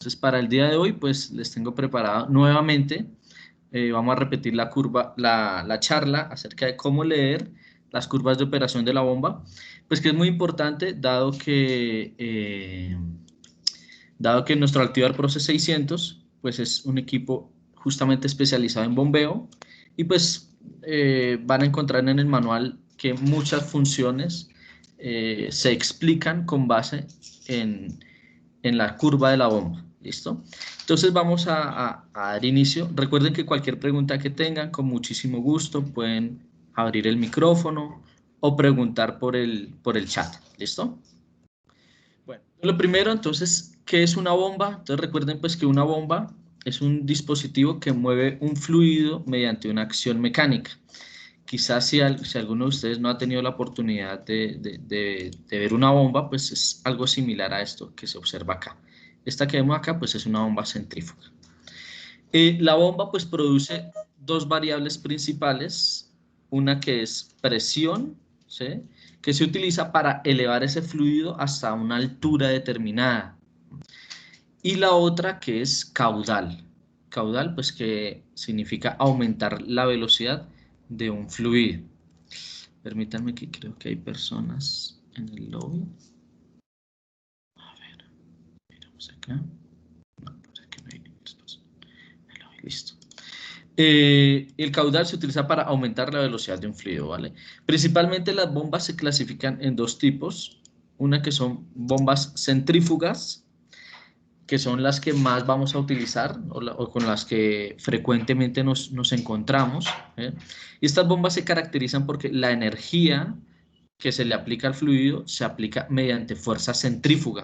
Entonces, para el día de hoy, pues les tengo preparado nuevamente, vamos a repetir la charla acerca de cómo leer las curvas de operación de la bomba, pues que es muy importante dado que nuestro Altivar Process 600, pues es un equipo justamente especializado en bombeo y pues van a encontrar en el manual que muchas funciones se explican con base en la curva de la bomba. ¿Listo? Entonces vamos a dar inicio. Recuerden que cualquier pregunta que tengan, con muchísimo gusto, pueden abrir el micrófono o preguntar por el chat. ¿Listo? Bueno, lo primero, entonces, ¿qué es una bomba? Entonces recuerden pues que una bomba es un dispositivo que mueve un fluido mediante una acción mecánica. Quizás si alguno de ustedes no ha tenido la oportunidad de ver una bomba, pues es algo similar a esto que se observa acá. Esta que vemos acá, pues es una bomba centrífuga. La bomba, pues produce dos variables principales, una que es presión, ¿sí?, que se utiliza para elevar ese fluido hasta una altura determinada, y la otra que es caudal. Caudal, pues que significa aumentar la velocidad de un fluido. Permítanme que creo que hay personas en el lobby. A ver, miramos acá. No, parece que no hay personas en el lobby. Listo. El caudal se utiliza para aumentar la velocidad de un fluido, ¿vale? Principalmente las bombas se clasifican en dos tipos. Una que son bombas centrífugas, que son las que más vamos a utilizar o con las que frecuentemente nos encontramos, ¿eh? Y estas bombas se caracterizan porque la energía que se le aplica al fluido se aplica mediante fuerza centrífuga.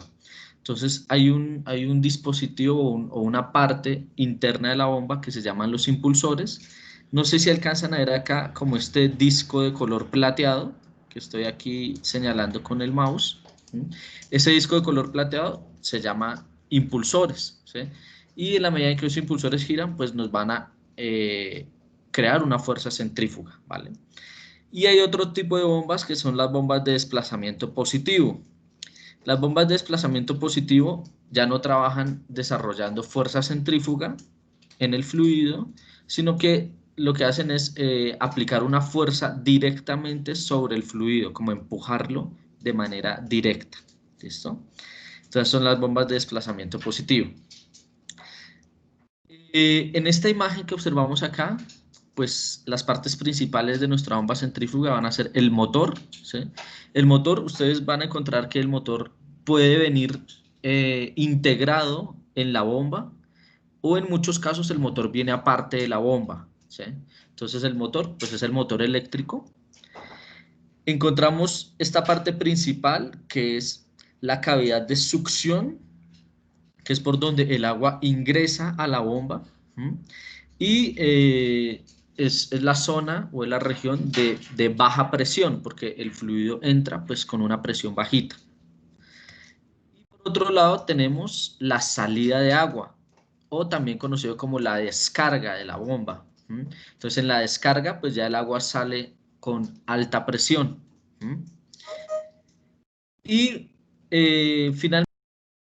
Entonces hay un dispositivo o una parte interna de la bomba que se llaman los impulsores. No sé si alcanzan a ver acá como este disco de color plateado que estoy aquí señalando con el mouse. ¿Sí? Ese disco de color plateado se llama impulsores, ¿sí? Y en la medida en que los impulsores giran, pues nos van a crear una fuerza centrífuga, ¿vale? Y hay otro tipo de bombas que son las bombas de desplazamiento positivo. Las bombas de desplazamiento positivo ya no trabajan desarrollando fuerza centrífuga en el fluido, sino que lo que hacen es aplicar una fuerza directamente sobre el fluido, como empujarlo de manera directa. ¿Listo? Entonces son las bombas de desplazamiento positivo. En esta imagen que observamos acá, pues las partes principales de nuestra bomba centrífuga van a ser el motor, ¿sí? El motor, ustedes van a encontrar que el motor puede venir integrado en la bomba, o en muchos casos el motor viene aparte de la bomba, ¿sí? Entonces el motor, pues es el motor eléctrico. Encontramos esta parte principal que es la cavidad de succión, que es por donde el agua ingresa a la bomba, ¿m? Y es la zona o es la región de baja presión, porque el fluido entra pues con una presión bajita. Y por otro lado tenemos la salida de agua, o también conocido como la descarga de la bomba. ¿M? Entonces en la descarga pues ya el agua sale con alta presión. ¿M? Y finalmente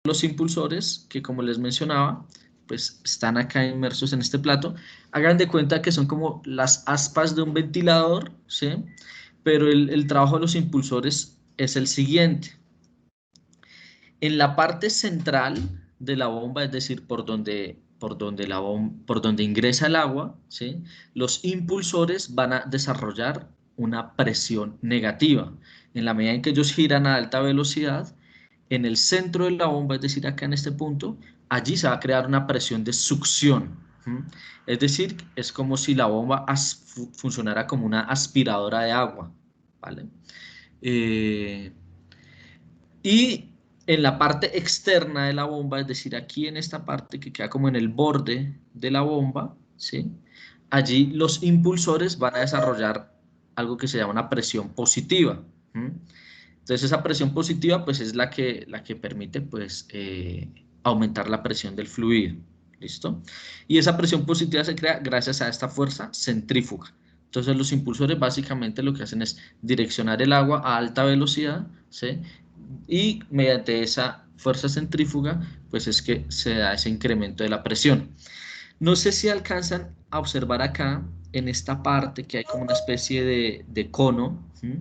los impulsores, que como les mencionaba, pues están acá inmersos en este plato. Hagan de cuenta que son como las aspas de un ventilador, ¿sí? Pero el trabajo de los impulsores es el siguiente. En la parte central de la bomba, es decir, por donde ingresa el agua, ¿sí?, los impulsores van a desarrollar una presión negativa. En la medida en que ellos giran a alta velocidad, en el centro de la bomba, es decir, acá en este punto, allí se va a crear una presión de succión. ¿M? Es decir, es como si la bomba funcionara como una aspiradora de agua, ¿vale? Eh, y en la parte externa de la bomba, es decir, aquí en esta parte que queda como en el borde de la bomba, ¿sí?, allí los impulsores van a desarrollar algo que se llama una presión positiva. ¿M? Entonces esa presión positiva pues es la que permite pues aumentar la presión del fluido. ¿Listo? Y esa presión positiva se crea gracias a esta fuerza centrífuga. Entonces los impulsores básicamente lo que hacen es direccionar el agua a alta velocidad, ¿sí?, y mediante esa fuerza centrífuga, pues es que se da ese incremento de la presión. No sé si alcanzan a observar acá, en esta parte, que hay como una especie de cono. ¿Sí?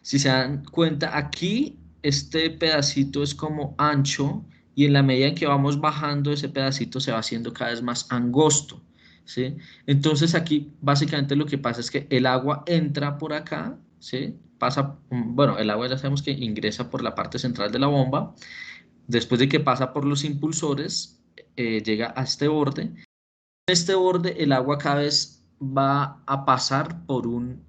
Si se dan cuenta, aquí este pedacito es como ancho y en la medida en que vamos bajando, ese pedacito se va haciendo cada vez más angosto. ¿Sí? Entonces aquí básicamente lo que pasa es que el agua entra por acá, ¿sí? Pasa, bueno, el agua ya sabemos que ingresa por la parte central de la bomba, después de que pasa por los impulsores, llega a este borde. En este borde el agua cada vez va a pasar por una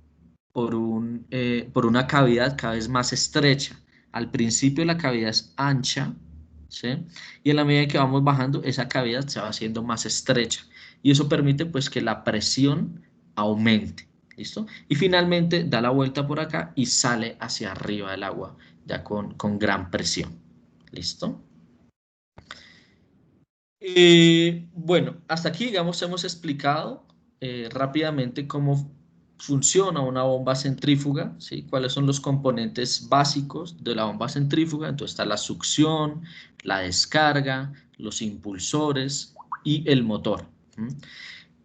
cavidad cada vez más estrecha. Al principio la cavidad es ancha, ¿sí? Y en la medida que vamos bajando, esa cavidad se va haciendo más estrecha. Y eso permite pues que la presión aumente, ¿listo? Y finalmente da la vuelta por acá y sale hacia arriba del agua, ya con gran presión, ¿listo? Bueno, hasta aquí, digamos, hemos explicado rápidamente cómo funciona una bomba centrífuga, ¿sí? Cuáles son los componentes básicos de la bomba centrífuga. Entonces está la succión, la descarga, los impulsores y el motor. ¿M?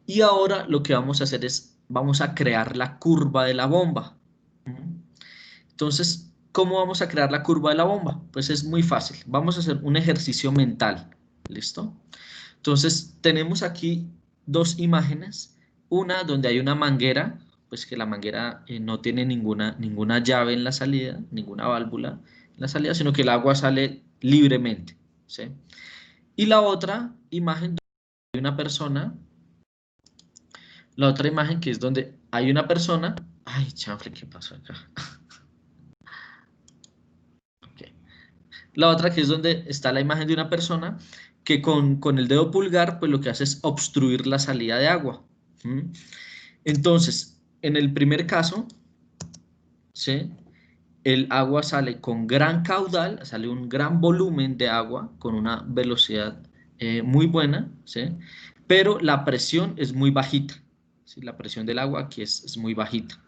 Y ahora lo que vamos a hacer es, vamos a crear la curva de la bomba. ¿M? Entonces, ¿cómo vamos a crear la curva de la bomba? Pues es muy fácil. Vamos a hacer un ejercicio mental. ¿Listo? Entonces, tenemos aquí dos imágenes. Una donde hay una manguera, pues que la manguera no tiene ninguna llave en la salida, ninguna válvula en la salida, sino que el agua sale libremente, ¿sí? Y la otra imagen donde hay una persona, la otra imagen que es donde hay una persona. Ay, chanfle, ¿qué pasó acá? Ok. La otra que es donde está la imagen de una persona que con el dedo pulgar, pues lo que hace es obstruir la salida de agua. ¿Mm? Entonces, en el primer caso, ¿sí? El agua sale con gran caudal, sale un gran volumen de agua con una velocidad muy buena, ¿sí? Pero la presión es muy bajita, ¿sí? La presión del agua aquí es muy bajita.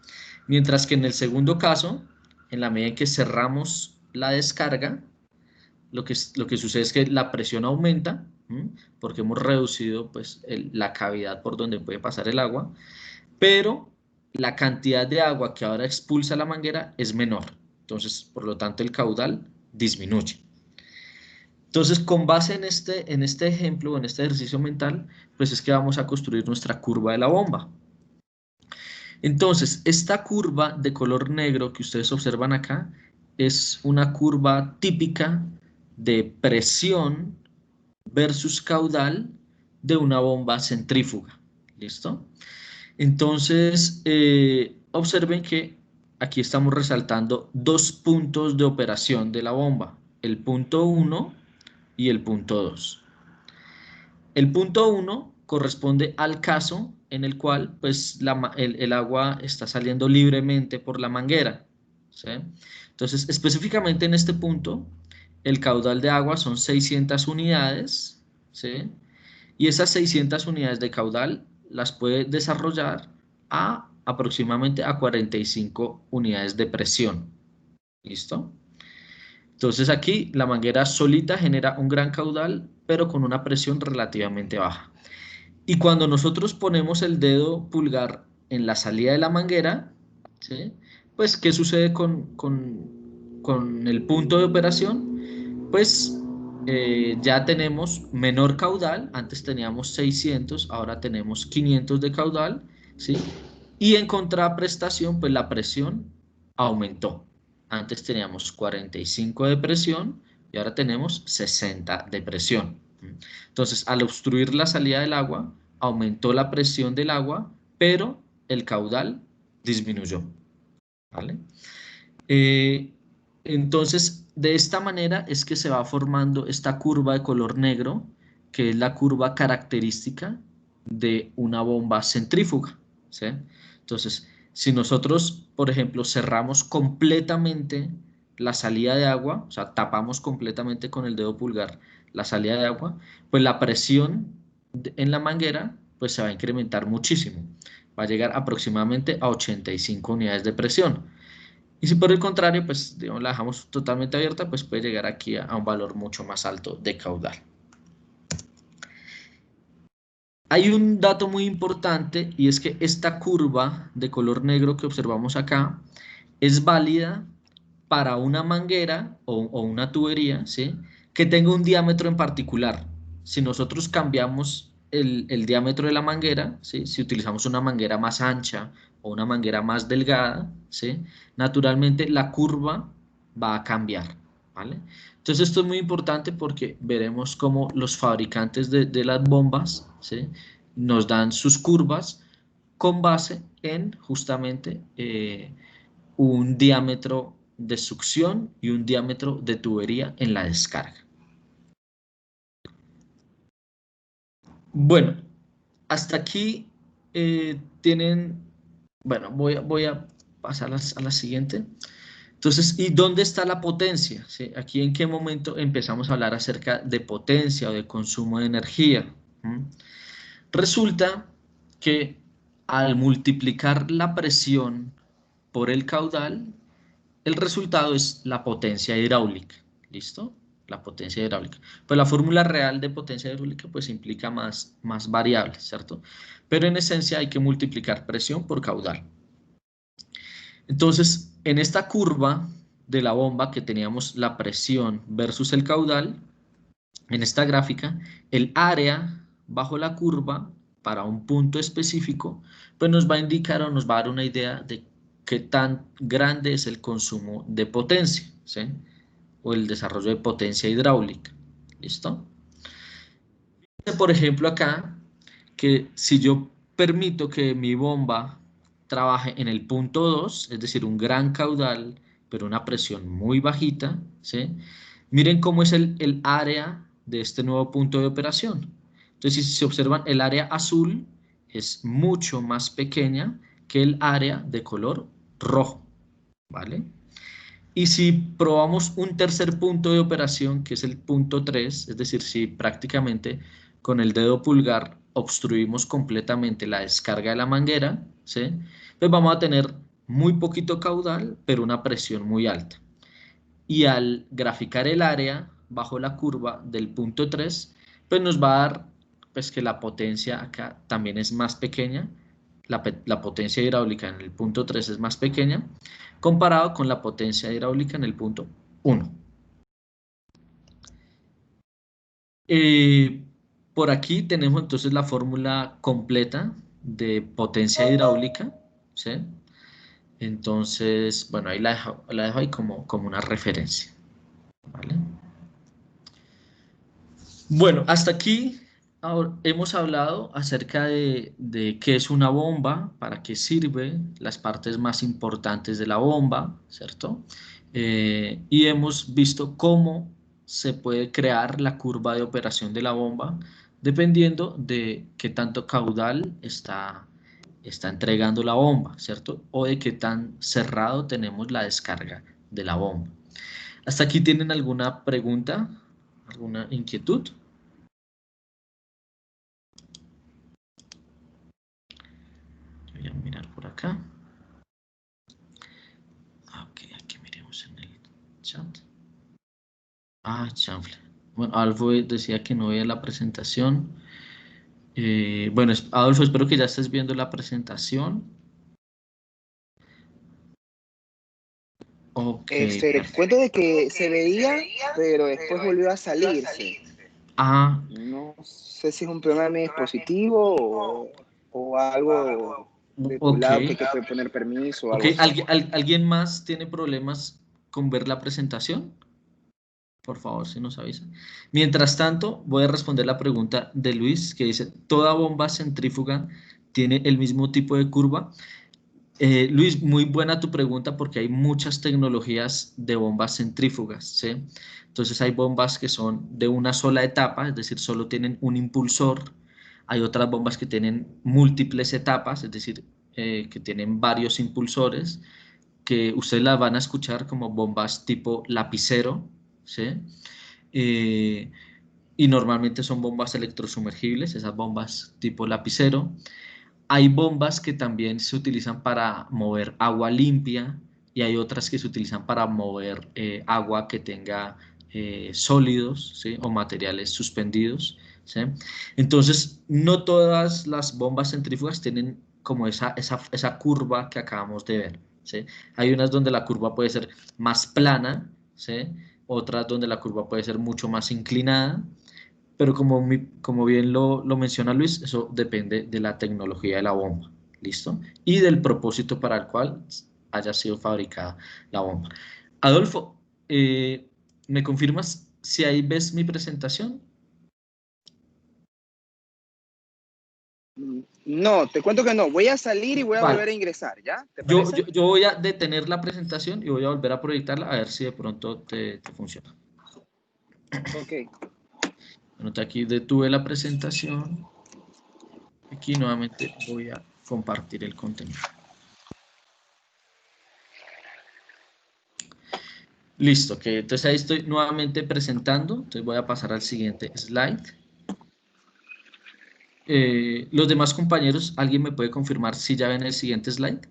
Mientras que en el segundo caso, en la medida en que cerramos la descarga, lo que sucede es que la presión aumenta, ¿m? Porque hemos reducido pues, la cavidad por donde puede pasar el agua, pero la cantidad de agua que ahora expulsa la manguera es menor. Entonces, por lo tanto, el caudal disminuye. Entonces, con base en este ejemplo, en este ejercicio mental, pues es que vamos a construir nuestra curva de la bomba. Entonces, esta curva de color negro que ustedes observan acá es una curva típica de presión versus caudal de una bomba centrífuga. ¿Listo? Entonces, observen que aquí estamos resaltando dos puntos de operación de la bomba, el punto 1 y el punto 2. El punto 1 corresponde al caso en el cual pues, el agua está saliendo libremente por la manguera, ¿sí? Entonces, específicamente en este punto, el caudal de agua son 600 unidades, ¿sí? Y esas 600 unidades de caudal las puede desarrollar a aproximadamente a 45 unidades de presión. ¿Listo? Entonces aquí la manguera solita genera un gran caudal, pero con una presión relativamente baja. Y cuando nosotros ponemos el dedo pulgar en la salida de la manguera, ¿sí? Pues, ¿qué sucede con el punto de operación? Pues ya tenemos menor caudal, antes teníamos 600, ahora tenemos 500 de caudal, ¿sí? Y en contraprestación, pues la presión aumentó. Antes teníamos 45 de presión y ahora tenemos 60 de presión. Entonces, al obstruir la salida del agua, aumentó la presión del agua, pero el caudal disminuyó, ¿vale? Eh, entonces, de esta manera es que se va formando esta curva de color negro, que es la curva característica de una bomba centrífuga, ¿sí? Entonces, si nosotros, por ejemplo, cerramos completamente la salida de agua, o sea, tapamos completamente con el dedo pulgar la salida de agua, pues la presión en la manguera pues se va a incrementar muchísimo. Va a llegar aproximadamente a 85 unidades de presión. Y si por el contrario, pues digamos, la dejamos totalmente abierta, pues puede llegar aquí a un valor mucho más alto de caudal. Hay un dato muy importante y es que esta curva de color negro que observamos acá es válida para una manguera o una tubería, ¿sí? Que tenga un diámetro en particular. Si nosotros cambiamos el diámetro de la manguera, ¿sí? Si utilizamos una manguera más ancha o una manguera más delgada, ¿sí? Naturalmente la curva va a cambiar, ¿vale? Entonces esto es muy importante porque veremos cómo los fabricantes de las bombas, ¿sí? Nos dan sus curvas con base en justamente un diámetro de succión y un diámetro de tubería en la descarga. Bueno, hasta aquí tienen, bueno, voy a pasar a la siguiente. Entonces, ¿y dónde está la potencia? ¿Sí? Aquí en qué momento empezamos a hablar acerca de potencia o de consumo de energía. ¿Mm? Resulta que al multiplicar la presión por el caudal, el resultado es la potencia hidráulica. ¿Listo? La potencia hidráulica. Pues la fórmula real de potencia hidráulica pues implica más variables, ¿cierto? Pero en esencia hay que multiplicar presión por caudal. Entonces, en esta curva de la bomba que teníamos la presión versus el caudal, en esta gráfica, el área bajo la curva para un punto específico, pues nos va a indicar o nos va a dar una idea de qué tan grande es el consumo de potencia, ¿sí? O el desarrollo de potencia hidráulica. ¿Listo? Por ejemplo, acá, que si yo permito que mi bomba trabaje en el punto 2, es decir, un gran caudal, pero una presión muy bajita, ¿sí? Miren cómo es el área de este nuevo punto de operación. Entonces, si se observan, el área azul es mucho más pequeña que el área de color rojo, ¿vale? Y si probamos un tercer punto de operación, que es el punto 3, es decir, si prácticamente con el dedo pulgar obstruimos completamente la descarga de la manguera, ¿sí? Pues vamos a tener muy poquito caudal, pero una presión muy alta. Y al graficar el área bajo la curva del punto 3, pues nos va a dar pues, que la potencia acá también es más pequeña, la potencia hidráulica en el punto 3 es más pequeña, comparado con la potencia hidráulica en el punto 1. Eh, por aquí tenemos entonces la fórmula completa de potencia hidráulica, ¿sí? Entonces, bueno, ahí la dejo ahí como una referencia, ¿vale? Bueno, hasta aquí hemos hablado acerca de qué es una bomba, para qué sirve, las partes más importantes de la bomba, ¿cierto? Y hemos visto cómo se puede crear la curva de operación de la bomba dependiendo de qué tanto caudal está entregando la bomba, ¿cierto? O de qué tan cerrado tenemos la descarga de la bomba. ¿Hasta aquí tienen alguna pregunta, alguna inquietud? Voy a mirar por acá. Ok, aquí miremos en el chat. Ah, chanfle. Bueno, Adolfo decía que no veía la presentación. Bueno, Adolfo, espero que ya estés viendo la presentación. Ok, Te cuento de que se veía, pero después volvió a salirse. Ah, No sé si es un problema de mi dispositivo o algo de tu ok. lado que te puede poner permiso o Ok, algo así. ¿alguien más tiene problemas con ver la presentación? Por favor, si nos avisa. Mientras tanto, voy a responder la pregunta de Luis, que dice, ¿toda bomba centrífuga tiene el mismo tipo de curva? Luis, muy buena tu pregunta porque hay muchas tecnologías de bombas centrífugas, ¿sí? Entonces hay bombas que son de una sola etapa, es decir, solo tienen un impulsor. Hay otras bombas que tienen múltiples etapas, es decir, que tienen varios impulsores, que ustedes las van a escuchar como bombas tipo lapicero, ¿sí? Eh, y normalmente son bombas electrosumergibles, esas bombas tipo lapicero. Hay bombas que también se utilizan para mover agua limpia, y hay otras que se utilizan para mover agua que tenga sólidos, ¿sí? O materiales suspendidos, ¿sí? Entonces, no todas las bombas centrífugas tienen como esa curva que acabamos de ver, ¿sí? Hay unas donde la curva puede ser más plana, ¿sí? Otras donde la curva puede ser mucho más inclinada, pero como bien lo menciona Luis, eso depende de la tecnología de la bomba, ¿listo? Y del propósito para el cual haya sido fabricada la bomba. Adolfo, ¿me confirmas si ahí ves mi presentación? No, te cuento que no. Voy a salir y voy a Vale. volver a ingresar, ¿ya? ¿Te Yo, parece? yo, yo voy a detener la presentación y voy a volver a proyectarla a ver si de pronto te funciona. Ok. Bueno, aquí detuve la presentación. Aquí nuevamente voy a compartir el contenido. Listo, que entonces ahí estoy nuevamente presentando. Entonces voy a pasar al siguiente slide. Los demás compañeros, ¿alguien me puede confirmar si ya ven el siguiente slide?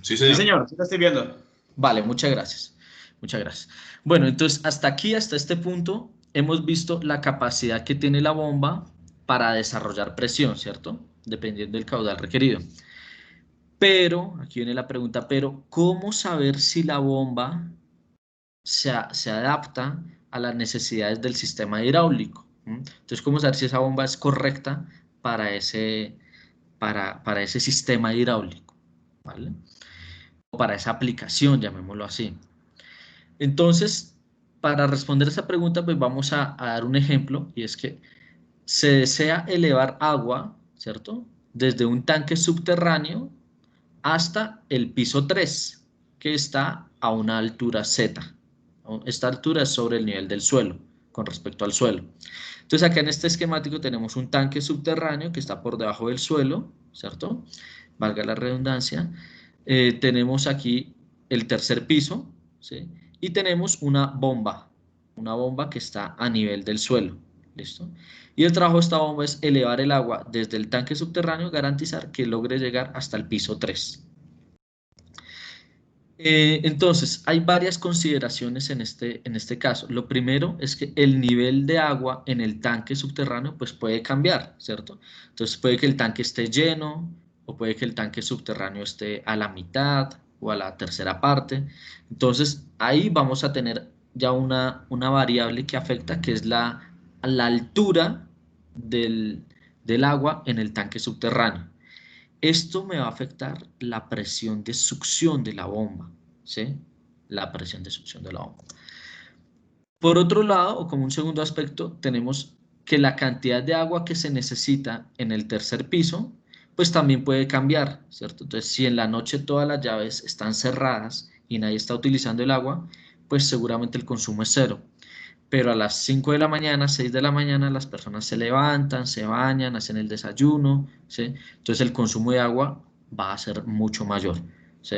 Sí, Sí, señor. señor, sí lo estoy viendo. Vale, muchas gracias. Muchas gracias. Bueno, entonces hasta aquí, hasta este punto, hemos visto la capacidad que tiene la bomba para desarrollar presión, ¿cierto? Dependiendo del caudal requerido. Pero, aquí viene la pregunta, pero ¿cómo saber si la bomba se adapta a las necesidades del sistema hidráulico? Entonces, ¿cómo saber si esa bomba es correcta para para ese sistema hidráulico? ¿Vale? O para esa aplicación, llamémoslo así. Entonces, para responder esa pregunta, pues vamos a dar un ejemplo, y es que se desea elevar agua, ¿cierto? Desde un tanque subterráneo hasta el piso 3, que está a una altura Z. Esta altura es sobre el nivel del suelo, con respecto al suelo. Entonces acá en este esquemático tenemos un tanque subterráneo que está por debajo del suelo, ¿cierto? Valga la redundancia. Tenemos aquí el tercer piso, ¿sí? Y tenemos una bomba que está a nivel del suelo, ¿listo? Y el trabajo de esta bomba es elevar el agua desde el tanque subterráneo, garantizar que logre llegar hasta el piso 3. Entonces, hay varias consideraciones en este caso. Lo primero es que el nivel de agua en el tanque subterráneo pues puede cambiar, ¿cierto? Entonces puede que el tanque esté lleno o puede que el tanque subterráneo esté a la mitad o a la tercera parte. Entonces, ahí vamos a tener ya una variable que afecta, que es la altura del agua en el tanque subterráneo. Esto me va a afectar la presión de succión de la bomba, ¿sí? La presión de succión de la bomba. Por otro lado, o como un segundo aspecto, tenemos que la cantidad de agua que se necesita en el tercer piso, pues también puede cambiar, ¿cierto? Entonces, si en la noche todas las llaves están cerradas y nadie está utilizando el agua, pues seguramente el consumo es cero. Pero a las 5 de la mañana, 6 de la mañana, las personas se levantan, se bañan, hacen el desayuno, ¿sí? Entonces el consumo de agua va a ser mucho mayor, ¿sí?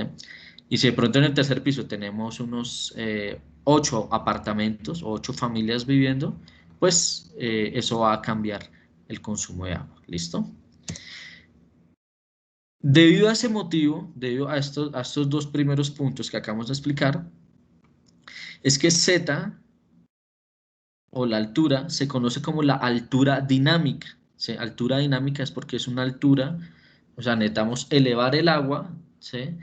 Y si de pronto en el tercer piso tenemos unos 8 apartamentos o 8 familias viviendo, pues eso va a cambiar el consumo de agua, ¿listo? Debido a ese motivo, debido a estos dos primeros puntos que acabamos de explicar, es que Z o la altura se conoce como la altura dinámica, ¿sí? Altura dinámica es porque es una altura, o sea, necesitamos elevar el agua, ¿sí?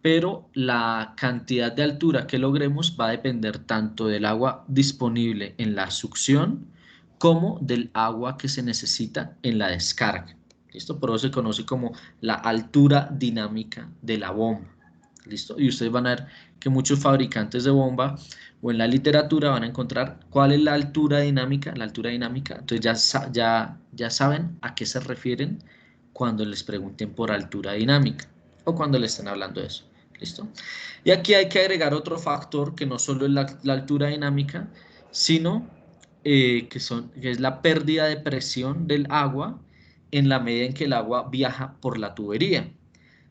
Pero la cantidad de altura que logremos va a depender tanto del agua disponible en la succión como del agua que se necesita en la descarga. ¿Listo? Por eso se conoce como la altura dinámica de la bomba. ¿Listo? Y ustedes van a ver que muchos fabricantes de bomba o en la literatura van a encontrar cuál es la altura dinámica, entonces ya saben a qué se refieren cuando les pregunten por altura dinámica o cuando les estén hablando de eso, ¿listo? Y aquí hay que agregar otro factor que no solo es la altura dinámica, sino que es la pérdida de presión del agua en la medida en que el agua viaja por la tubería.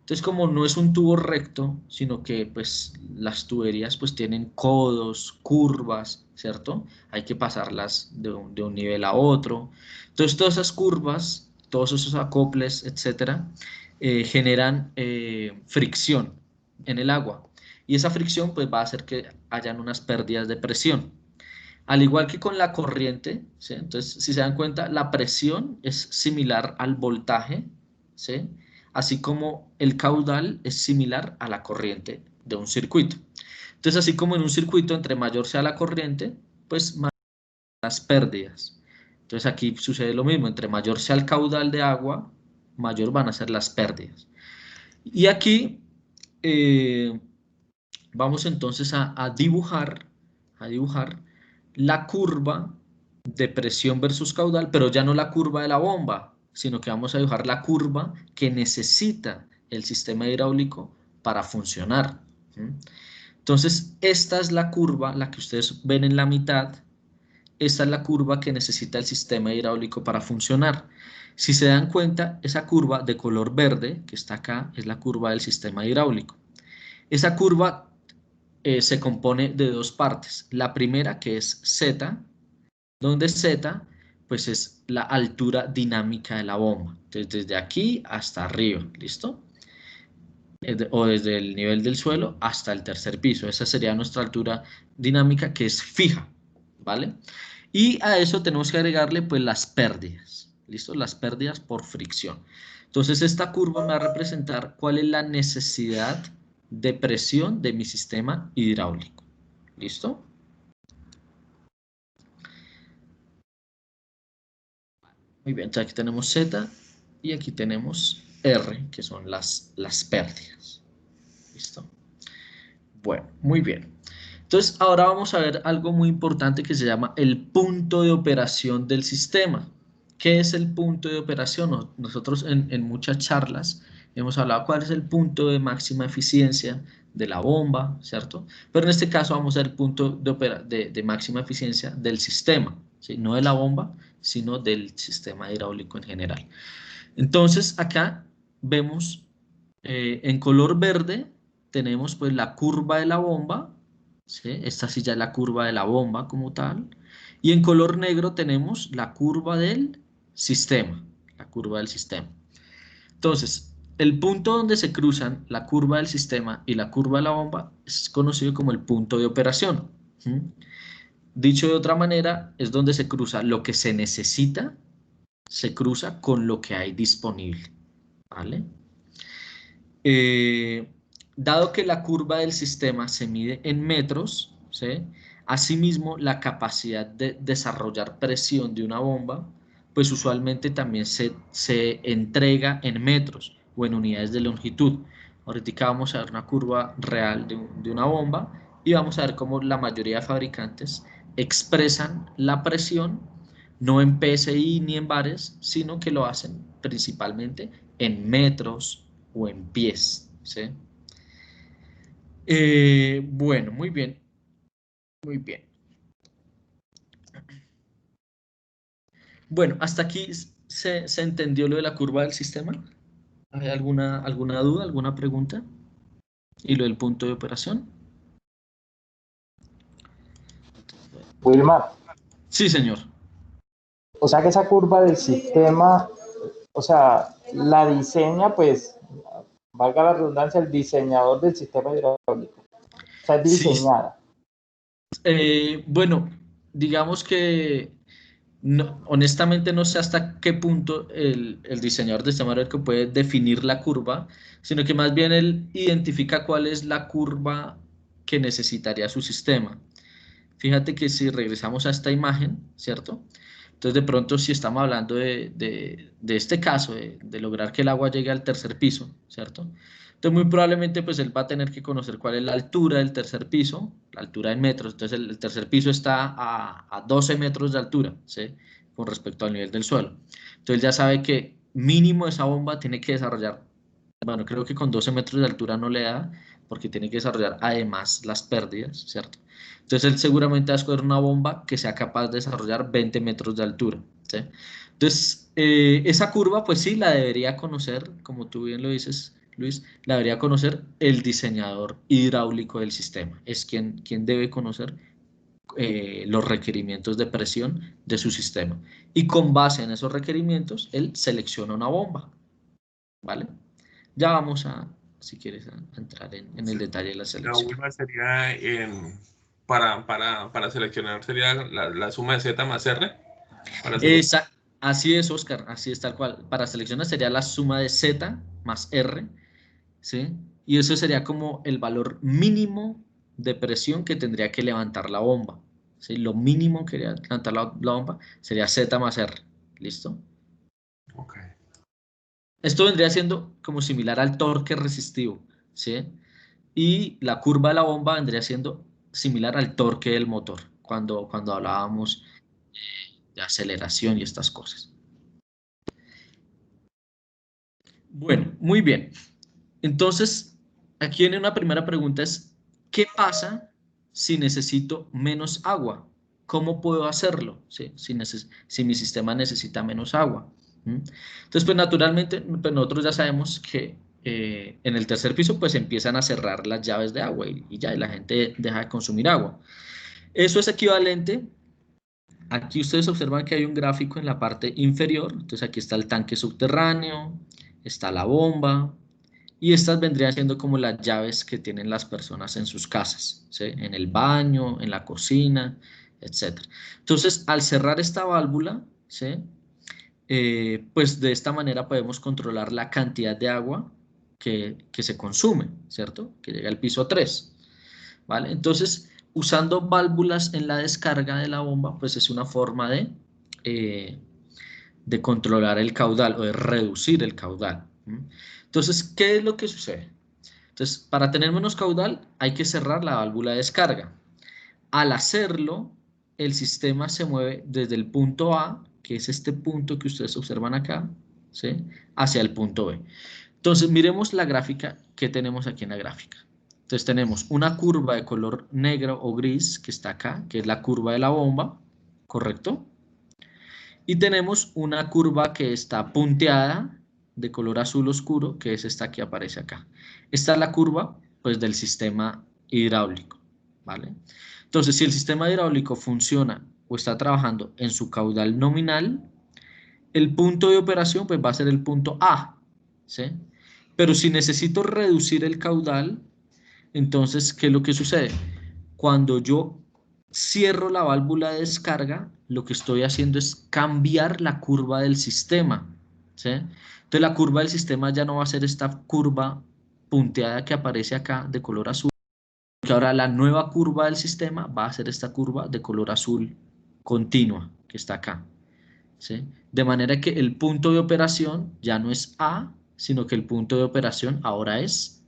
Entonces, como no es un tubo recto, sino que pues las tuberías pues tienen codos, curvas, ¿cierto? Hay que pasarlas de un nivel a otro. Entonces, todas esas curvas todos esos acoples, etcétera, generan fricción en el agua. Y esa fricción pues va a hacer que hayan unas pérdidas de presión. Al igual que con la corriente, ¿sí? Entonces, si se dan cuenta, la presión es similar al voltaje, ¿sí? Así como el caudal es similar a la corriente de un circuito. Entonces, así como en un circuito, entre mayor sea la corriente, pues mayor las pérdidas. Entonces, aquí sucede lo mismo, entre mayor sea el caudal de agua, mayor van a ser las pérdidas. Y aquí vamos entonces a dibujar la curva de presión versus caudal, pero ya no la curva de la bomba, sino que vamos a dibujar la curva que necesita el sistema hidráulico para funcionar. Entonces, esta es la curva, la que ustedes ven en la mitad, esta es la curva que necesita el sistema hidráulico para funcionar. Si se dan cuenta, esa curva de color verde, que está acá, es la curva del sistema hidráulico. Esa curva se compone de dos partes. La primera, que es Z, donde Z pues es la altura dinámica de la bomba, desde aquí hasta arriba, ¿listo? O desde el nivel del suelo hasta el tercer piso. Esa sería nuestra altura dinámica, que es fija, ¿vale? Y a eso tenemos que agregarle pues las pérdidas, ¿listo? Las pérdidas por fricción. Entonces esta curva me va a representar cuál es la necesidad de presión de mi sistema hidráulico. ¿Listo? Muy bien, entonces aquí tenemos Z y aquí tenemos R, que son las pérdidas. ¿Listo? Bueno, muy bien. Entonces ahora vamos a ver algo muy importante que se llama el punto de operación del sistema. ¿Qué es el punto de operación? Nosotros en muchas charlas hemos hablado cuál es el punto de máxima eficiencia de la bomba, ¿cierto? Pero en este caso vamos a ver el punto de máxima eficiencia del sistema, ¿sí? No de la bomba, sino del sistema hidráulico en general. Entonces acá vemos en color verde tenemos pues la curva de la bomba, ¿sí? Esta sí ya es la curva de la bomba como tal. Y en color negro tenemos la curva del sistema, la curva del sistema. Entonces, el punto donde se cruzan la curva del sistema y la curva de la bomba es conocido como el punto de operación. Dicho de otra manera, es donde se cruza lo que se necesita, se cruza con lo que hay disponible, ¿vale? Dado que la curva del sistema se mide en metros, ¿sí? Asimismo, la capacidad de desarrollar presión de una bomba, pues usualmente también se entrega en metros o en unidades de longitud. Ahorita vamos a ver una curva real de una bomba y vamos a ver cómo la mayoría de fabricantes expresan la presión no en PSI ni en bares, sino que lo hacen principalmente en metros o en pies, ¿sí? Bueno, muy bien, muy bien. Bueno, hasta aquí se entendió lo de la curva del sistema. ¿Hay alguna duda, alguna pregunta? ¿Y lo del punto de operación? Wilmar, Sí, señor. o sea que esa curva del sistema, o sea, la diseña, pues, valga la redundancia, el diseñador del sistema hidráulico. O sea, es Sí, diseñada. bueno, digamos que honestamente no sé hasta qué punto el diseñador de sistema hidráulico puede definir la curva, sino que más bien él identifica cuál es la curva que necesitaría su sistema. Fíjate que si regresamos a esta imagen, ¿cierto? Entonces de pronto si estamos hablando de este caso, de lograr que el agua llegue al tercer piso, ¿cierto? Entonces muy probablemente pues él va a tener que conocer cuál es la altura del tercer piso, la altura en metros. Entonces el tercer piso está a 12 metros de altura, ¿sí? Con respecto al nivel del suelo. Entonces ya sabe que mínimo esa bomba tiene que desarrollar, bueno, creo que con 12 metros de altura no le da, porque tiene que desarrollar además las pérdidas, ¿cierto? Entonces él seguramente va a escoger una bomba que sea capaz de desarrollar 20 metros de altura, ¿sí? Entonces, esa curva, pues sí, la debería conocer, como tú bien lo dices, Luis, la debería conocer el diseñador hidráulico del sistema. Es quien debe conocer los requerimientos de presión de su sistema. Y con base en esos requerimientos, él selecciona una bomba, ¿vale? Ya vamos a, si quieres, a entrar en el detalle de la La selección. última sería, para seleccionar, sería la suma de Z más R. Así es, Oscar, así es tal cual. Para seleccionar sería la suma de Z más R, ¿sí? Y eso sería como el valor mínimo de presión que tendría que levantar la bomba, ¿sí? Lo mínimo que debería levantar la bomba sería Z más R, ¿listo? Ok. Esto vendría siendo como similar al torque resistivo, ¿sí? Y la curva de la bomba vendría siendo similar al torque del motor, cuando hablábamos de aceleración y estas cosas. Bueno, muy bien. Entonces, aquí viene una primera pregunta, es, ¿qué pasa si necesito menos agua? ¿Cómo puedo hacerlo? ¿Sí? Si mi sistema necesita menos agua. ¿Mm? Entonces, pues naturalmente, pues nosotros ya sabemos que en el tercer piso, pues empiezan a cerrar las llaves de agua y ya, y la gente deja de consumir agua. Eso es equivalente. Aquí ustedes observan que hay un gráfico en la parte inferior. Entonces, aquí está el tanque subterráneo, está la bomba, y estas vendrían siendo como las llaves que tienen las personas en sus casas, ¿sí? En el baño, en la cocina, etc. Entonces, al cerrar esta válvula, ¿sí? Pues de esta manera podemos controlar la cantidad de agua que se consume, ¿cierto? Que llega al piso 3, ¿vale? Entonces, usando válvulas en la descarga de la bomba, pues es una forma de controlar el caudal o de reducir el caudal. Entonces, ¿qué es lo que sucede? Entonces, para tener menos caudal hay que cerrar la válvula de descarga. Al hacerlo, el sistema se mueve desde el punto A, que es este punto que ustedes observan acá, ¿sí? Hacia el punto B. Entonces, miremos la gráfica que tenemos aquí en la gráfica. Entonces, tenemos una curva de color negro o gris que está acá, que es la curva de la bomba, ¿correcto? Y tenemos una curva que está punteada de color azul oscuro, que es esta que aparece acá. Esta es la curva, pues, del sistema hidráulico, ¿vale? Entonces, si el sistema hidráulico funciona o está trabajando en su caudal nominal, el punto de operación, pues, va a ser el punto A, ¿sí? Pero si necesito reducir el caudal, entonces, ¿qué es lo que sucede? Cuando yo cierro la válvula de descarga, lo que estoy haciendo es cambiar la curva del sistema, ¿sí? Entonces la curva del sistema ya no va a ser esta curva punteada que aparece acá de color azul, que ahora la nueva curva del sistema va a ser esta curva de color azul continua que está acá, ¿sí? De manera que el punto de operación ya no es A, sino que el punto de operación ahora es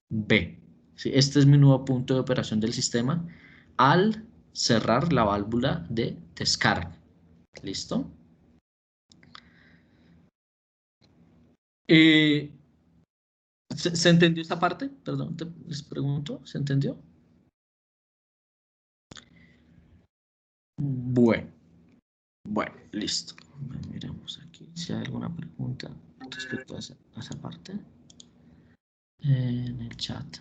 B. ¿Sí? Este es mi nuevo punto de operación del sistema al cerrar la válvula de descarga. ¿Listo? ¿Se entendió esta parte? Perdón, les pregunto, ¿se entendió? Bueno, listo. Miremos aquí si hay alguna pregunta respecto a esa parte. En el chat.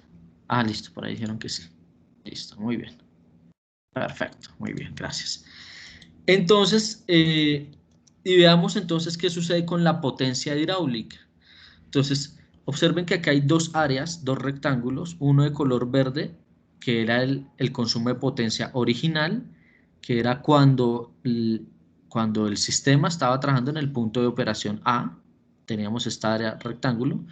Ah, listo, por ahí dijeron que sí. Listo, muy bien. Perfecto, muy bien, gracias. Entonces, y veamos entonces qué sucede con la potencia hidráulica. Entonces, observen que acá hay dos áreas, dos rectángulos, uno de color verde, que era el consumo de potencia original, que era cuando el sistema estaba trabajando en el punto de operación A, teníamos esta área rectángulo,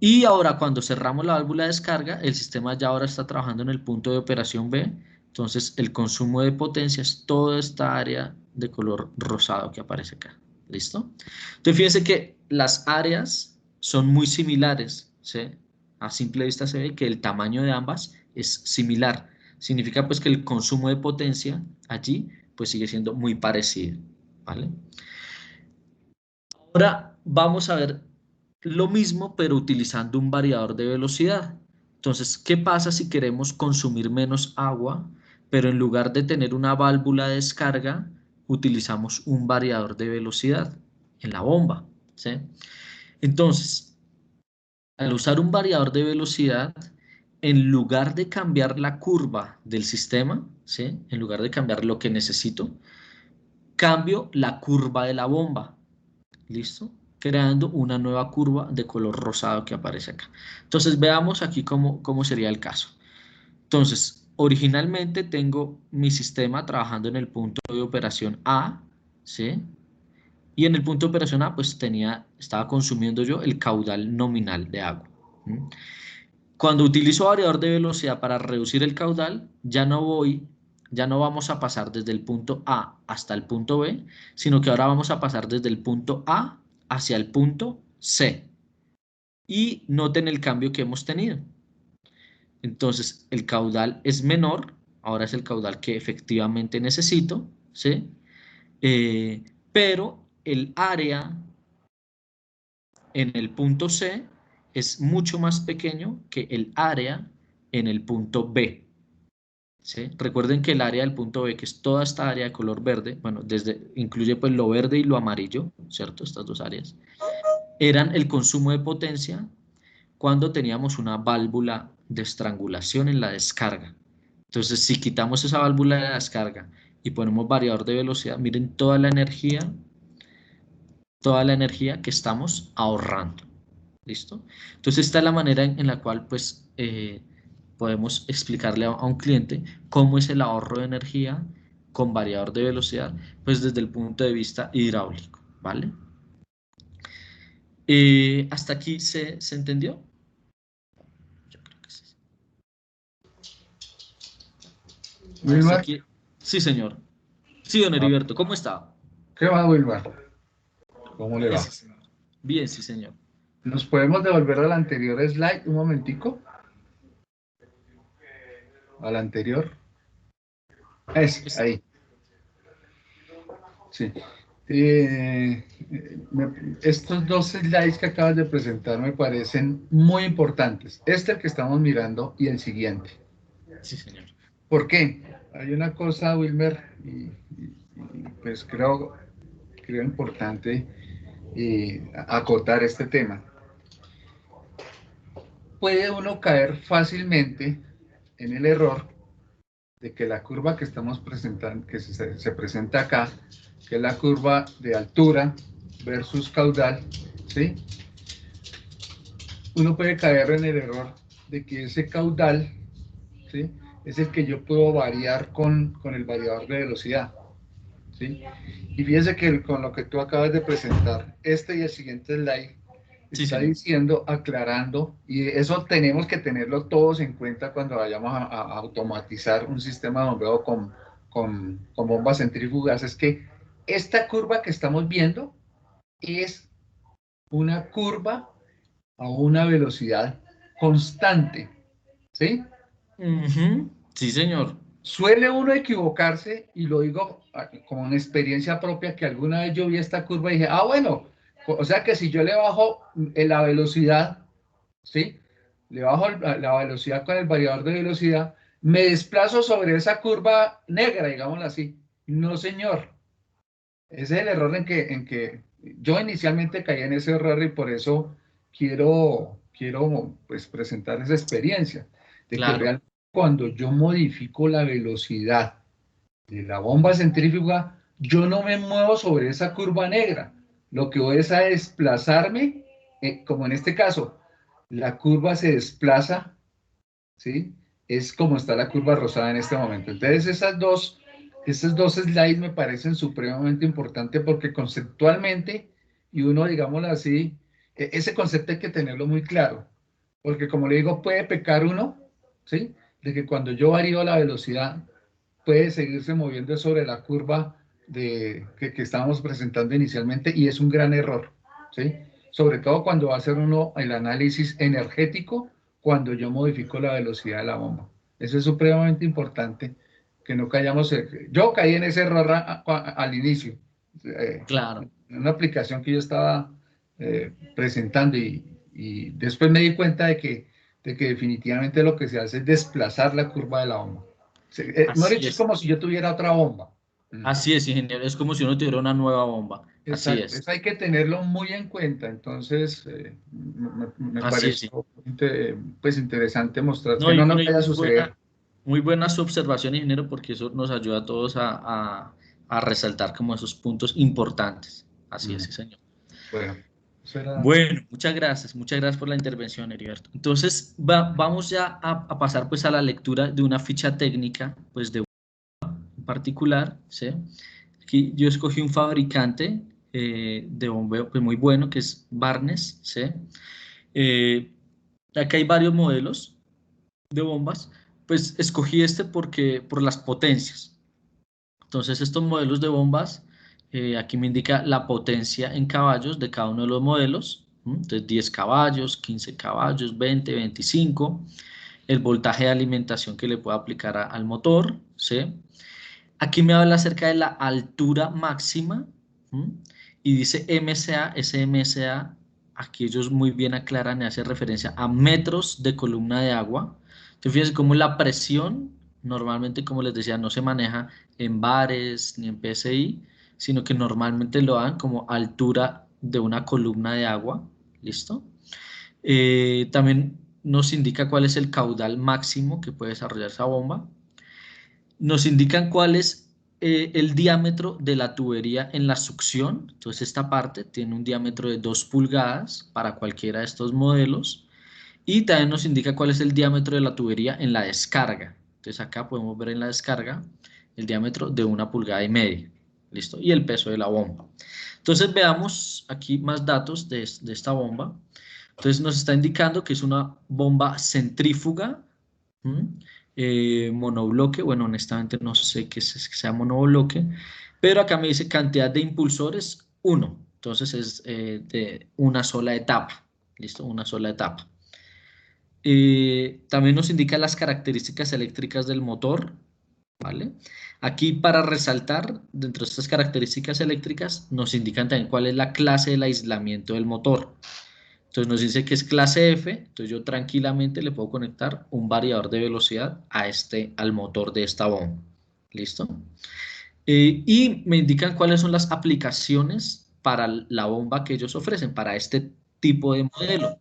y ahora cuando cerramos la válvula de descarga, el sistema ya ahora está trabajando en el punto de operación B, entonces el consumo de potencia es toda esta área de color rosado que aparece acá. ¿Listo? Entonces fíjense que las áreas son muy similares, ¿sí? A simple vista se ve que el tamaño de ambas es similar. Significa pues que el consumo de potencia allí pues sigue siendo muy parecido, ¿vale? Ahora vamos a ver lo mismo pero utilizando un variador de velocidad. Entonces, ¿qué pasa si queremos consumir menos agua, pero en lugar de tener una válvula de descarga, utilizamos un variador de velocidad en la bomba, ¿sí? Entonces, al usar un variador de velocidad, en lugar de cambiar la curva del sistema, ¿sí? En lugar de cambiar lo que necesito, cambio la curva de la bomba. ¿Listo? Creando una nueva curva de color rosado que aparece acá. Entonces veamos aquí cómo sería el caso. Entonces, originalmente tengo mi sistema trabajando en el punto de operación A, ¿sí? Y en el punto de operación A, pues estaba consumiendo yo el caudal nominal de agua. ¿Mm? Cuando utilizo variador de velocidad para reducir el caudal, ya no vamos a pasar desde el punto A hasta el punto B, sino que ahora vamos a pasar desde el punto A hacia el punto C. Y noten el cambio que hemos tenido. Entonces, el caudal es menor, ahora es el caudal que efectivamente necesito, ¿sí? Pero el área en el punto C es mucho más pequeño que el área en el punto B. ¿Sí? Recuerden que el área del punto B, que es toda esta área de color verde, bueno, incluye pues lo verde y lo amarillo, ¿cierto? Estas dos áreas, eran el consumo de potencia cuando teníamos una válvula de estrangulación en la descarga. Entonces, si quitamos esa válvula de la descarga y ponemos variador de velocidad, miren toda la energía que estamos ahorrando. ¿Listo? Entonces, esta es la manera en la cual, pues, podemos explicarle a un cliente cómo es el ahorro de energía con variador de velocidad, pues desde el punto de vista hidráulico, ¿vale? ¿Hasta aquí se entendió? Yo creo que sí. Hasta Wilmar, aquí. Sí, señor. Sí, don Heriberto, ¿cómo está? ¿qué va, Wilmar? ¿Cómo le Bien, va? sí, señor. Bien, sí, señor. ¿Nos podemos devolver al anterior slide un momentico? Al anterior. Ahí. Sí. Estos dos slides que acabas de presentar me parecen muy importantes. Este el que estamos mirando y el siguiente. Sí, señor. ¿Por qué? Hay una cosa, Wilmer, y pues creo importante acotar este tema. Puede uno caer fácilmente en el error de que la curva que estamos presentando, que se presenta acá, que es la curva de altura versus caudal, ¿sí? Uno puede caer en el error de que ese caudal, ¿sí?, es el que yo puedo variar con el variador de velocidad, ¿sí? Y fíjense que con lo que tú acabas de presentar, este y el siguiente slide, Sí, está señor. diciendo, aclarando, y eso tenemos que tenerlo todos en cuenta cuando vayamos a automatizar un sistema de bombeo con bombas centrífugas, es que esta curva que estamos viendo es una curva a una velocidad constante, ¿sí? Ujú. Sí, señor. Suele uno equivocarse, y lo digo como una experiencia propia, que alguna vez yo vi esta curva y dije, bueno, o sea que si yo le bajo la velocidad, ¿sí?, le bajo la velocidad con el variador de velocidad, me desplazo sobre esa curva negra, digámoslo así. No, señor. Ese es el error en que yo inicialmente caí en ese error, y por eso quiero pues presentar esa experiencia de que Claro. realmente cuando yo modifico la velocidad de la bomba centrífuga, yo no me muevo sobre esa curva negra. Lo que voy es a desplazarme, como en este caso, la curva se desplaza, ¿sí? Es como está la curva rosada en este momento. Entonces, esos dos slides me parecen supremamente importantes, porque conceptualmente, y uno, digámoslo así, ese concepto hay que tenerlo muy claro, porque como le digo, puede pecar uno, ¿sí?, de que cuando yo varío la velocidad, puede seguirse moviendo sobre la curva que estábamos presentando inicialmente, y es un gran error, ¿sí? Sobre todo cuando va a hacer uno el análisis energético, cuando yo modifico la velocidad de la bomba. Eso es supremamente importante, que no cayamos. Yo caí en ese error al inicio, Claro. en una aplicación que yo estaba presentando, y después me di cuenta de que definitivamente lo que se hace es desplazar la curva de la bomba. Mejor Así dicho, es es. como si yo tuviera otra bomba, Así es, ingeniero, es como si uno tuviera una nueva bomba. Así Exacto, es, eso hay que tenerlo muy en cuenta. Entonces, me así es. Sí. pareció pues interesante mostrar No, que no nos no, y vaya a suceder. muy buena su observación, ingeniero, porque eso nos ayuda a todos a resaltar como esos puntos importantes. Así es, Mm, sí, señor. Bueno, eso era. Bueno, muchas gracias por la intervención, Heriberto. Entonces, vamos ya a pasar pues a la lectura de una ficha técnica, pues de en particular, ¿sí? Aquí yo escogí un fabricante de bombeo pues muy bueno, que es Barnes, ¿sí? Acá hay varios modelos de bombas, pues escogí este porque por las potencias. Entonces estos modelos de bombas, aquí me indica la potencia en caballos de cada uno de los modelos. Entonces 10 caballos, 15 caballos, 20, 25. El voltaje de alimentación que le puedo aplicar al motor, ¿sí? Aquí me habla acerca de la altura máxima, ¿m? Y dice MSA, ese MSA, aquí ellos muy bien aclaran y hace referencia a metros de columna de agua. Entonces, fíjense cómo la presión, normalmente, como les decía, no se maneja en bares ni en PSI, sino que normalmente lo dan como altura de una columna de agua. ¿Listo? También nos indica cuál es el caudal máximo que puede desarrollar esa bomba. Nos indican cuál es el diámetro de la tubería en la succión. Entonces esta parte tiene un diámetro de 2 pulgadas para cualquiera de estos modelos. Y también nos indica cuál es el diámetro de la tubería en la descarga. Entonces acá podemos ver en la descarga el diámetro de 1,5 pulgadas. ¿Listo? Y el peso de la bomba. Entonces veamos aquí más datos de esta bomba. Entonces nos está indicando que es una bomba centrífuga, monobloque. Bueno, honestamente no sé qué es que sea monobloque, pero acá me dice cantidad de impulsores 1. Entonces es de una sola etapa. ¿Listo? Una sola etapa. También nos indica las características eléctricas del motor, ¿vale? Aquí para resaltar, dentro de estas características eléctricas, nos indican también cuál es la clase del aislamiento del motor. Entonces nos dice que es clase F, entonces yo tranquilamente le puedo conectar un variador de velocidad al motor de esta bomba. ¿Listo? Y me indican cuáles son las aplicaciones para la bomba que ellos ofrecen, para este tipo de modelo.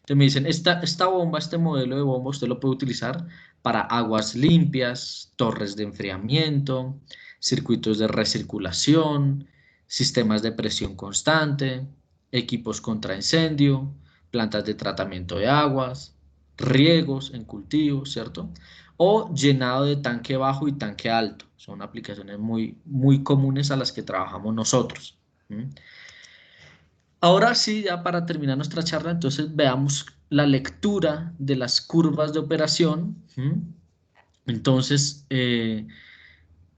Entonces me dicen, esta bomba, este modelo de bomba, usted lo puede utilizar para aguas limpias, torres de enfriamiento, circuitos de recirculación, sistemas de presión constante, equipos contra incendio, plantas de tratamiento de aguas, riegos en cultivos, ¿cierto? O llenado de tanque bajo y tanque alto. Son aplicaciones muy, muy comunes a las que trabajamos nosotros. Ahora sí, ya para terminar nuestra charla, entonces veamos la lectura de las curvas de operación. Entonces,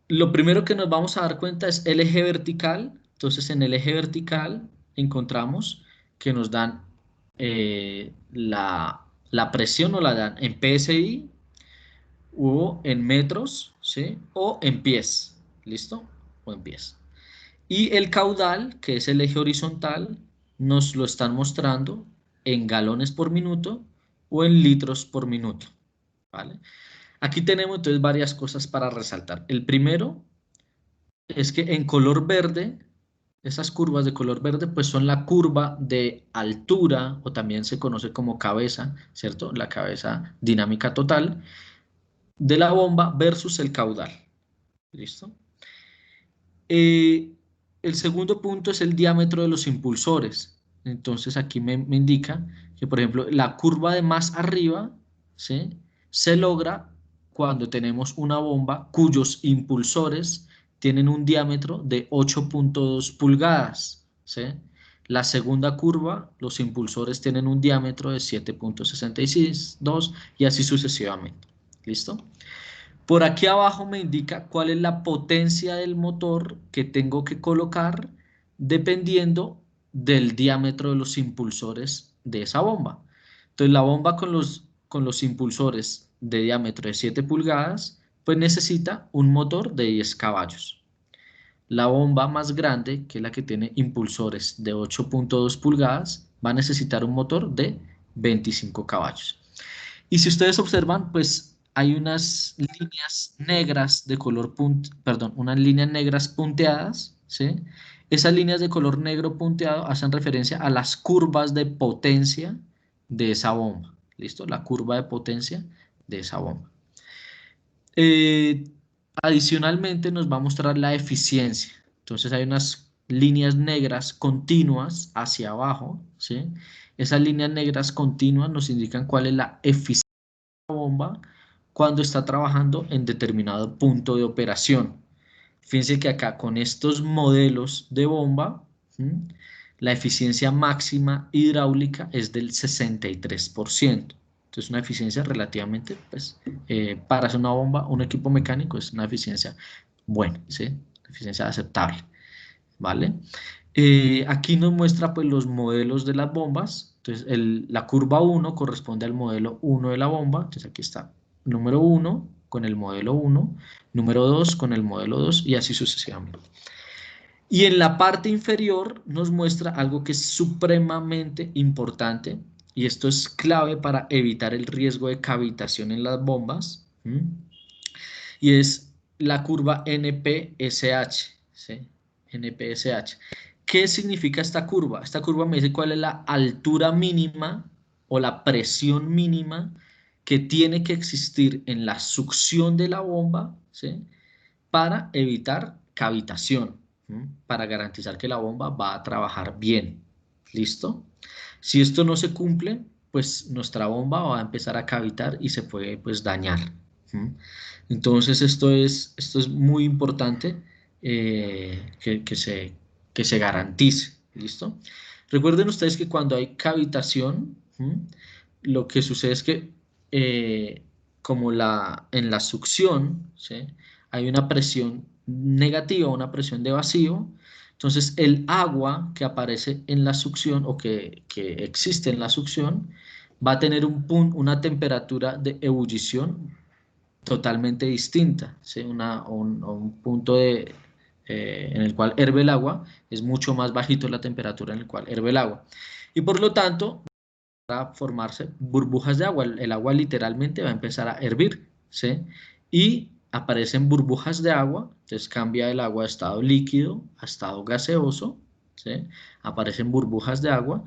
lo primero que nos vamos a dar cuenta es el eje vertical. Entonces, en el eje vertical encontramos que nos dan la presión, o la dan en PSI o en metros, ¿sí? O en pies, ¿listo? O en pies. Y el caudal, que es el eje horizontal, nos lo están mostrando en galones por minuto o en litros por minuto, ¿vale? Aquí tenemos entonces varias cosas para resaltar. El primero es que en color verde, esas curvas de color verde, pues son la curva de altura, o también se conoce como cabeza, ¿cierto? La cabeza dinámica total de la bomba versus el caudal. ¿Listo? El segundo punto es el diámetro de los impulsores. Entonces aquí me indica que, por ejemplo, la curva de más arriba, ¿sí?, se logra cuando tenemos una bomba cuyos impulsores tienen un diámetro de 8,2 pulgadas, ¿sí? La segunda curva, los impulsores tienen un diámetro de 7,62 y así sucesivamente. ¿Listo? Por aquí abajo me indica cuál es la potencia del motor que tengo que colocar dependiendo del diámetro de los impulsores de esa bomba. Entonces la bomba con los impulsores de diámetro de 7 pulgadas, pues necesita un motor de 10 caballos. La bomba más grande, que es la que tiene impulsores de 8,2 pulgadas, va a necesitar un motor de 25 caballos. Y si ustedes observan, pues hay unas líneas negras de color unas líneas negras punteadas, ¿sí? Esas líneas de color negro punteado hacen referencia a las curvas de potencia de esa bomba. ¿Listo? La curva de potencia de esa bomba. Adicionalmente nos va a mostrar la eficiencia. Entonces hay unas líneas negras continuas hacia abajo, ¿sí? Esas líneas negras continuas nos indican cuál es la eficiencia de la bomba cuando está trabajando en determinado punto de operación. Fíjense que acá con estos modelos de bomba, ¿sí?, la eficiencia máxima hidráulica es del 63%. Entonces una eficiencia relativamente, pues, para hacer una bomba, un equipo mecánico es una eficiencia buena, ¿sí? Eficiencia aceptable, ¿vale? Aquí nos muestra pues los modelos de las bombas. Entonces la curva 1 corresponde al modelo 1 de la bomba. Entonces aquí está número 1 con el modelo 1, número 2 con el modelo 2 y así sucesivamente. Y en la parte inferior nos muestra algo que es supremamente importante y esto es clave para evitar el riesgo de cavitación en las bombas, ¿sí? Y es la curva NPSH, ¿sí? NPSH. ¿Qué significa esta curva? Esta curva me dice cuál es la altura mínima o la presión mínima que tiene que existir en la succión de la bomba, ¿sí?, para evitar cavitación, ¿sí?, para garantizar que la bomba va a trabajar bien. ¿Listo? Si esto no se cumple, pues nuestra bomba va a empezar a cavitar y se puede, pues, dañar. ¿Sí? Entonces esto es muy importante, que se garantice. ¿Listo? Recuerden ustedes que cuando hay cavitación, ¿sí?, lo que sucede es que como en la succión, ¿sí?, hay una presión negativa, una presión de vacío. Entonces el agua que aparece en la succión o que existe en la succión va a tener una temperatura de ebullición totalmente distinta, ¿sí? Un punto en el cual herve el agua es mucho más bajito la temperatura en el cual herve el agua. Y por lo tanto va a formarse burbujas de agua. El agua literalmente va a empezar a hervir, ¿sí? Y aparecen burbujas de agua, entonces cambia el agua de estado líquido a estado gaseoso, ¿sí? Aparecen burbujas de agua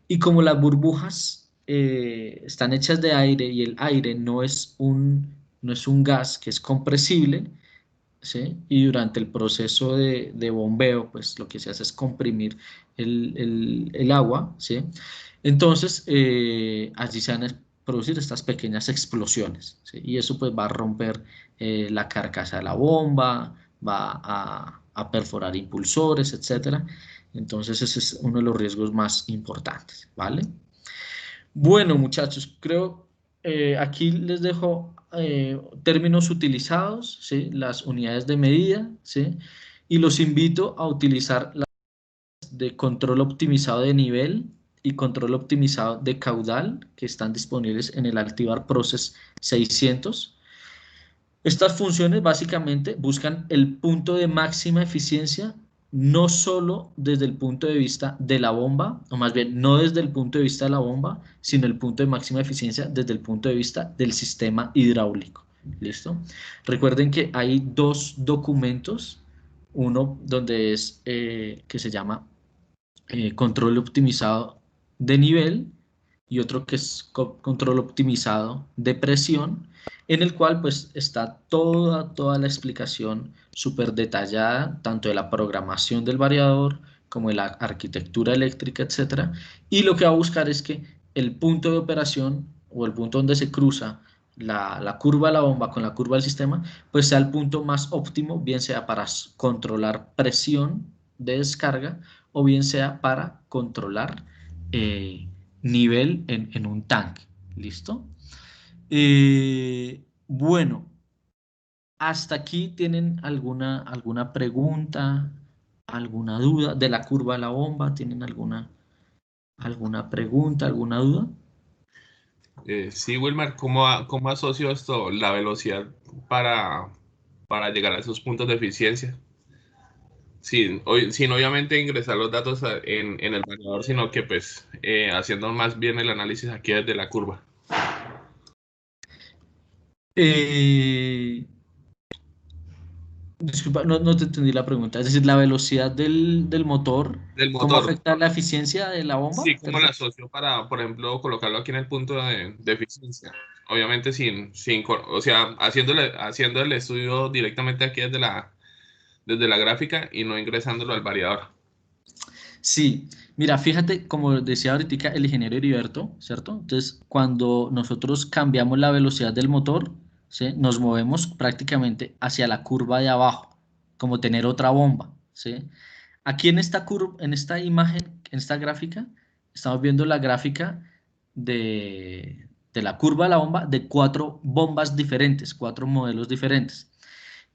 y como las burbujas están hechas de aire y el aire no es un gas que es compresible, ¿sí?, y durante el proceso de bombeo, pues lo que se hace es comprimir el agua, ¿sí? Entonces, allí se van a producir estas pequeñas explosiones, ¿sí? Y eso pues va a romper la carcasa de la bomba, va a perforar impulsores, etcétera. Entonces, ese es uno de los riesgos más importantes, ¿vale? Bueno, muchachos, creo aquí les dejo términos utilizados, ¿sí?, las unidades de medida, ¿sí?, y los invito a utilizar las de control optimizado de nivel y control optimizado de caudal que están disponibles en el Altivar Process 600. Estas funciones básicamente buscan el punto de máxima eficiencia, no solo desde el punto de vista de la bomba, o más bien no desde el punto de vista de la bomba, sino el punto de máxima eficiencia desde el punto de vista del sistema hidráulico. ¿Listo? Recuerden que hay dos documentos, uno donde que se llama control optimizado de nivel y otro que es control optimizado de presión, en el cual pues está toda la explicación súper detallada, tanto de la programación del variador como de la arquitectura eléctrica, etcétera. Y lo que va a buscar es que el punto de operación o el punto donde se cruza la curva de la bomba con la curva del sistema, pues sea el punto más óptimo, bien sea para controlar presión de descarga o bien sea para controlar nivel en un tanque. ¿Listo? Bueno, hasta aquí tienen alguna pregunta, alguna duda de la curva de la bomba. ¿Tienen alguna pregunta, alguna duda? Sí, Wilmar, ¿cómo asocio esto, la velocidad para llegar a esos puntos de eficiencia? Sin obviamente ingresar los datos en el variador, sino que pues haciendo más bien el análisis aquí desde la curva. Eh, disculpa, no te entendí la pregunta. Es decir, la velocidad del motor, Del ¿cómo motor. afecta la eficiencia de la bomba? Sí, ¿cómo la asocio para, por ejemplo, colocarlo aquí en el punto de eficiencia? Obviamente o sea, haciendo el estudio directamente aquí desde la gráfica y no ingresándolo al variador. Sí, mira, fíjate, como decía ahorita el ingeniero Heriberto, ¿cierto? Entonces, cuando nosotros cambiamos la velocidad del motor, ¿sí? Nos movemos prácticamente hacia la curva de abajo, como tener otra bomba, ¿sí? Aquí en esta curva, en esta imagen, en esta gráfica, estamos viendo la gráfica de la curva de la bomba de 4 bombas diferentes, 4 modelos diferentes.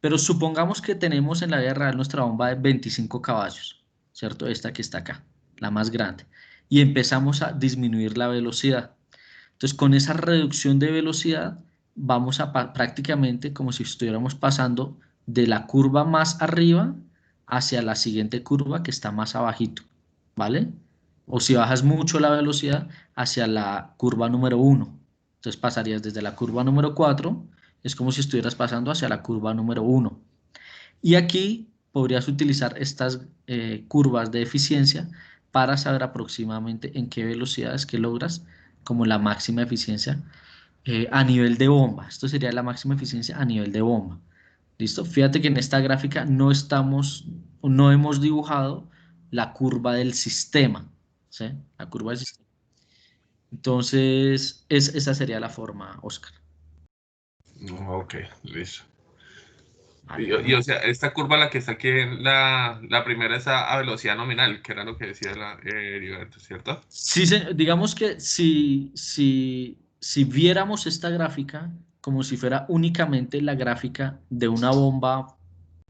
Pero supongamos que tenemos en la vida real nuestra bomba de 25 caballos, ¿cierto? Esta que está acá, la más grande. Y empezamos a disminuir la velocidad. Entonces, con esa reducción de velocidad, vamos a prácticamente como si estuviéramos pasando de la curva más arriba hacia la siguiente curva que está más abajito, ¿vale? O si bajas mucho la velocidad hacia la curva número 1. Entonces pasarías desde la curva número 4, es como si estuvieras pasando hacia la curva número 1. Y aquí podrías utilizar estas curvas de eficiencia para saber aproximadamente en qué velocidades que logras como la máxima eficiencia a nivel de bomba. Esto sería la máxima eficiencia a nivel de bomba. ¿Listo? Fíjate que en esta gráfica no hemos dibujado la curva del sistema, ¿sí? La curva del sistema. Entonces, esa sería la forma, Oscar. Ok, listo. Vale, O sea, esta curva la que está aquí, la primera es a velocidad nominal, que era lo que decía Heriberto, ¿cierto? sí, digamos que si viéramos esta gráfica como si fuera únicamente la gráfica de una bomba,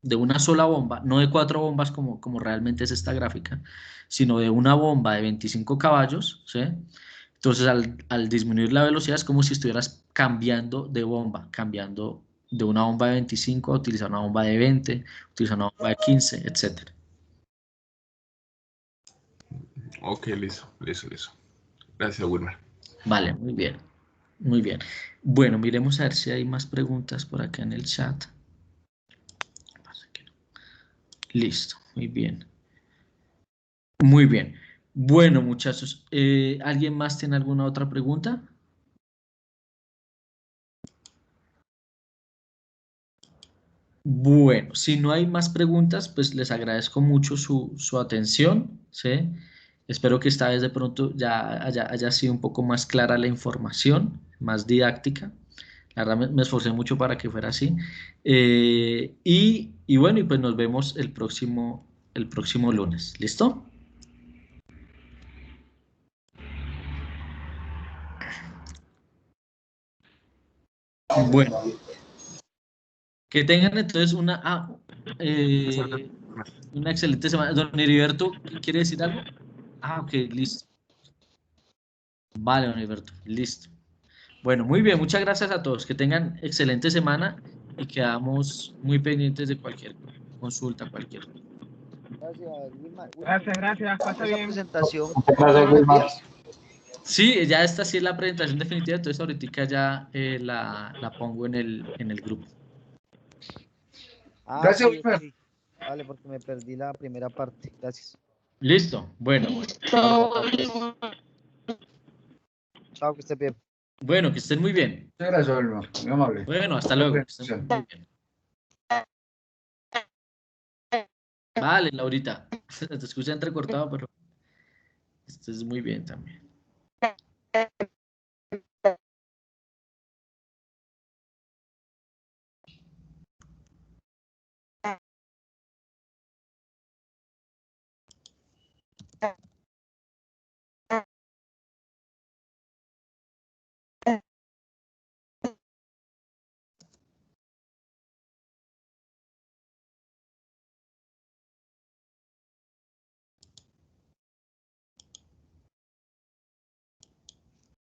de una sola bomba, no de 4 bombas como realmente es esta gráfica, sino de una bomba de 25 caballos, ¿sí? Entonces al disminuir la velocidad es como si estuvieras cambiando de bomba, cambiando de una bomba de 25 a utilizar una bomba de 20, utilizar una bomba de 15, etcétera. Ok, listo. Gracias, Wilmer. Vale, muy bien. Muy bien. Bueno, miremos a ver si hay más preguntas por acá en el chat. Pasa que no. Listo, muy bien. Muy bien. Bueno, muchachos, ¿alguien más tiene alguna otra pregunta? Bueno, si no hay más preguntas, pues les agradezco mucho su atención, ¿sí? Espero que esta vez de pronto ya haya sido un poco más clara la información, más didáctica. La verdad me esforcé mucho para que fuera así. Y bueno, y pues nos vemos el próximo lunes. ¿Listo? Bueno, que tengan entonces una excelente semana. Don Heriberto, ¿quiere decir algo? Ah, ok, listo. Vale, don Heriberto, listo. Bueno, muy bien, muchas gracias a todos. Que tengan excelente semana y quedamos muy pendientes de cualquier consulta, cualquier. Gracias, Wilmar. Gracias, pasa Esa bien. presentación, Muchas ¿cuándo gracias, me la Wilmar. envías? Sí, ya esta sí es la presentación definitiva, entonces ahorita ya la pongo en el grupo. Ah, Gracias, ok, Wilmer. ok. Vale, porque me perdí la primera parte. Gracias. Listo, bueno, Vale, papá, pues. Chao, que estés bien. bueno, que estén muy bien. Muchas gracias, Wilmer. Muy amable. Bueno, hasta Buena luego, que estén presentación. muy bien. Vale, Laurita, te escuché entrecortado, pero estés muy bien también.